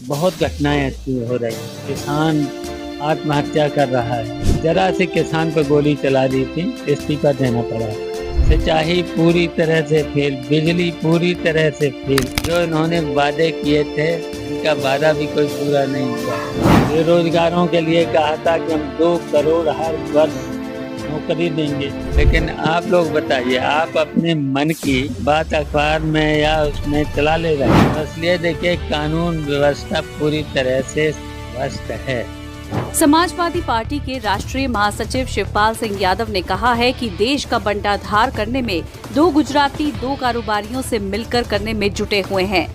बहुत घटनाएं ऐसी हो रही हैं। किसान आत्महत्या कर रहा है। जरा से किसान पर गोली चला दी थी, इस्तीफा देना पड़ा। सिंचाई पूरी तरह से फेल, बिजली पूरी तरह से फेल। जो इन्होंने वादे किए थे इनका वादा भी कोई पूरा नहीं हुआ। बेरोजगारों के लिए कहा था कि हम 2 करोड़ हर वर्ष नौकरी देंगे, लेकिन आप लोग बताइए, आप अपने मन की बात अखबार में या उसमें चला ले रहे हैं। इसलिए देखिए, कानून व्यवस्था पूरी तरह से ध्वस्त है। समाजवादी पार्टी के राष्ट्रीय महासचिव शिवपाल सिंह यादव ने कहा है कि देश का बंटाधार करने में 2 गुजराती 2 कारोबारियों से मिलकर करने में जुटे हुए हैं।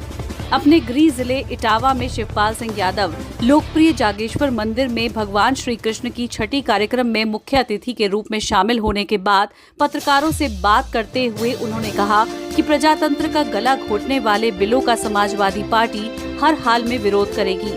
अपने गृह जिले इटावा में शिवपाल सिंह यादव लोकप्रिय जागेश्वर मंदिर में भगवान श्री कृष्ण की छठी कार्यक्रम में मुख्य अतिथि के रूप में शामिल होने के बाद पत्रकारों से बात करते हुए उन्होंने कहा कि प्रजातंत्र का गला घोटने वाले बिलों का समाजवादी पार्टी हर हाल में विरोध करेगी।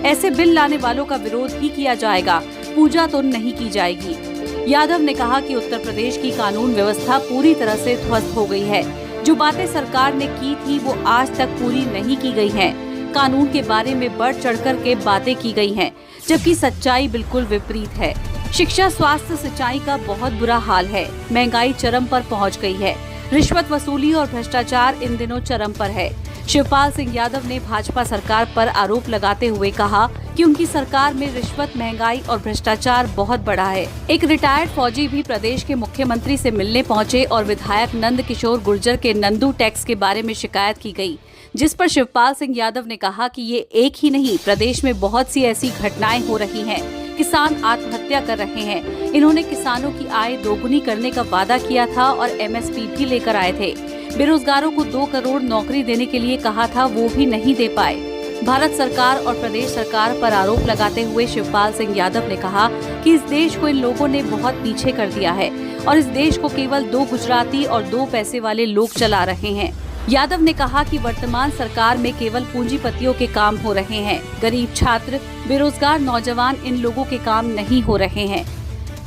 ऐसे बिल लाने वालों का विरोध ही किया जाएगा, पूजा तो नहीं की जाएगी। यादव ने कहा कि उत्तर प्रदेश की कानून व्यवस्था पूरी तरह से ध्वस्त हो गई है। जो बातें सरकार ने की थी वो आज तक पूरी नहीं की गई हैं। कानून के बारे में बढ़ चढ़कर के बातें की गई हैं, जबकि सच्चाई बिल्कुल विपरीत है। शिक्षा, स्वास्थ्य, सिंचाई का बहुत बुरा हाल है। महंगाई चरम पर पहुंच गई है। रिश्वत वसूली और भ्रष्टाचार इन दिनों चरम पर है। शिवपाल सिंह यादव ने भाजपा सरकार पर आरोप लगाते हुए कहा कि उनकी सरकार में रिश्वत, महंगाई और भ्रष्टाचार बहुत बढ़ा है। एक रिटायर्ड फौजी भी प्रदेश के मुख्यमंत्री से मिलने पहुंचे और विधायक नंद किशोर गुर्जर के नंदू टैक्स के बारे में शिकायत की गई, जिस पर शिवपाल सिंह यादव ने कहा कि ये एक ही नहीं, प्रदेश में बहुत सी ऐसी घटनाएं हो रही हैं। किसान आत्महत्या कर रहे हैं। इन्होंने किसानों की आय दोगुनी करने का वादा किया था और एमएसपी भी लेकर आए थे। बेरोजगारों को 2 करोड़ नौकरी देने के लिए कहा था, वो भी नहीं दे पाए। भारत सरकार और प्रदेश सरकार पर आरोप लगाते हुए शिवपाल सिंह यादव ने कहा कि इस देश को इन लोगों ने बहुत पीछे कर दिया है और इस देश को केवल 2 गुजराती और 2 पैसे वाले लोग चला रहे हैं। यादव ने कहा कि वर्तमान सरकार में केवल पूंजीपतियों के काम हो रहे हैं। गरीब छात्र, बेरोजगार नौजवान, इन लोगों के काम नहीं हो रहे हैं।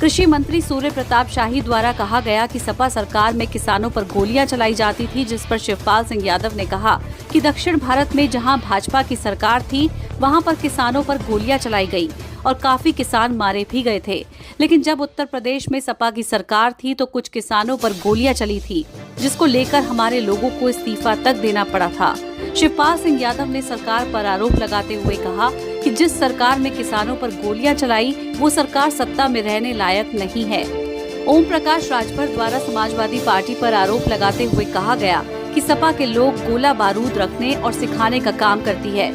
कृषि मंत्री सूर्य प्रताप शाही द्वारा कहा गया कि सपा सरकार में किसानों पर गोलियां चलाई जाती थी, जिस पर शिवपाल सिंह यादव ने कहा कि दक्षिण भारत में जहां भाजपा की सरकार थी वहां पर किसानों पर गोलियां चलाई गई और काफी किसान मारे भी गए थे, लेकिन जब उत्तर प्रदेश में सपा की सरकार थी तो कुछ किसानों पर गोलियां चली थी, जिसको लेकर हमारे लोगों को इस्तीफा तक देना पड़ा था। शिवपाल सिंह यादव ने सरकार पर आरोप लगाते हुए कहा कि जिस सरकार में किसानों पर गोलियां चलाई वो सरकार सत्ता में रहने लायक नहीं है। ओम प्रकाश राजभर द्वारा समाजवादी पार्टी पर आरोप लगाते हुए कहा गया कि सपा के लोग गोला बारूद रखने और सिखाने का काम करती है।